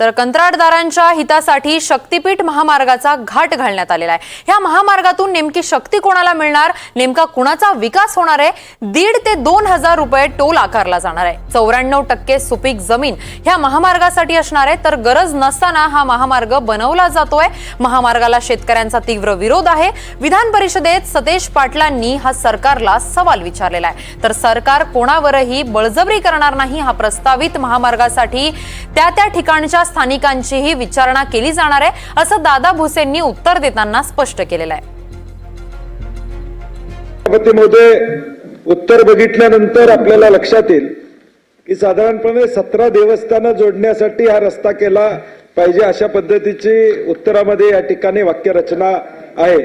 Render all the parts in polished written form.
तर कंत्राटदारांच्या हितासाठी शक्तीपीठ महामार्गाचा घाट घालण्यात आलेला आहे। ह्या महामार्गातून नेमकी शक्ती कोणाला मिळणार, नेमका कुणाचा विकास होणार आहे? 1.5 ते 2,000 रुपये टोल आकारला जाणार आहे। 94% सुपीक जमीन ह्या महामार्गासाठी असणार आहे, तर गरज नसताना हा महामार्ग बनवला जातोय। महामार्गाला शेतकऱ्यांचा तीव्र विरोध आहे। विधान परिषदेत सतेज पाटलांनी हा सरकारला सवाल विचारलेला आहे। तर सरकार कोणावरही बळजबरी करणार नाही। हा प्रस्तावित महामार्गासाठी त्या ठिकाणच्या स्थानिकांचीही विचारणा केली जाणार आहे, असं दादा भुसेंनी उत्तर देताना स्पष्ट केलेलं आहे। सभापतीमध्ये उत्तर बघितल्यानंतर आपल्याला लक्षात येईल की साधारणपणे 17 देवस्थानं जोडण्यासाठी हा रस्ता केला पाहिजे, अशा पद्धतीची उत्तरामध्ये या ठिकाणी वाक्यरचना आहे।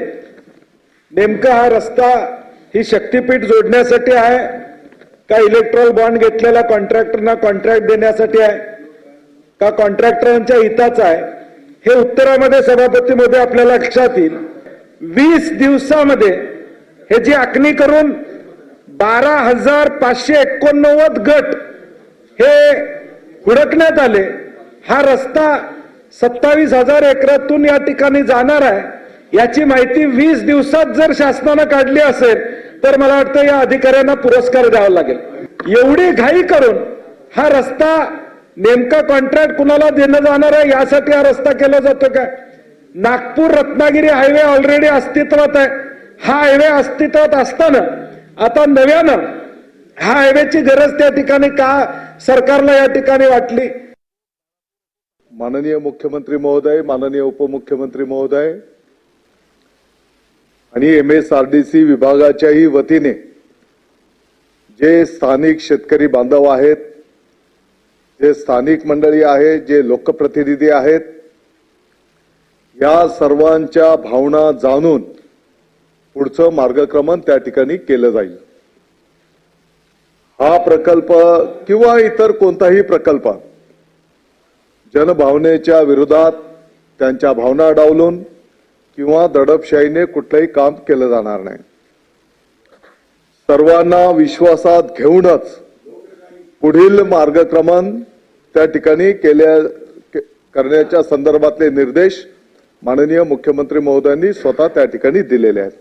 नेमका हा रस्ता ही शक्तीपीठ जोडण्यासाठी आहे का इलेक्ट्रॉल बॉन्ड घेतलेल्या कॉन्ट्रॅक्टरना कॉन्ट्रॅक्ट देण्यासाठी आहे का कॉन्ट्रॅक्टरांच्या हिताचा आहे, हे उत्तरामध्ये सभापतीमध्ये आपल्याला लक्षात येईल। 20 दिवसामध्ये हे जी आखणी करून 12,589 गट हे हुडकण्यात आले। हा रस्ता 27,000 एकरातून या ठिकाणी जाणार आहे। याची माहिती 20 दिवसात जर शासनानं काढली असेल तर मला वाटतं या अधिकाऱ्यांना पुरस्कार द्यावा लागेल। एवढी घाई करून हा रस्ता नेमका कॉन्ट्रॅक्ट कुणाला देणं जाणार आहे यासाठी हा रस्ता केला जातो का? नागपूर रत्नागिरी हायवे ऑलरेडी अस्तित्वात आहे। हा हायवे अस्तित्वात असताना आता नव्यानं हा हायवेची गरज त्या ठिकाणी का सरकारला या ठिकाणी वाटली? माननीय मुख्यमंत्री महोदय, माननीय उपमुख्यमंत्री महोदय आणि MSRDC विभागाच्याही वतीने जे स्थानिक शेतकरी बांधव आहेत, जे स्थानिक मंडळी आहेत, जे लोकप्रतिनिधी आहेत, या सर्वांच्या भावना जाणून पुढचं मार्गक्रमण त्या ठिकाणी केलं जाईल। हा प्रकल्प किंवा इतर कोणताही प्रकल्प जनभावनेच्या विरोधात, त्यांच्या भावना डावलून किंवा दडपशाहीने कुठलंही काम केलं जाणार नाही। सर्वांना विश्वासात घेऊनच पुढील मार्गक्रमण त्या ठिकाणी करण्याच्या संदर्भातले निर्देश माननीय मुख्यमंत्री महोदयांनी स्वतः त्या ठिकाणी दिलेले आहेत।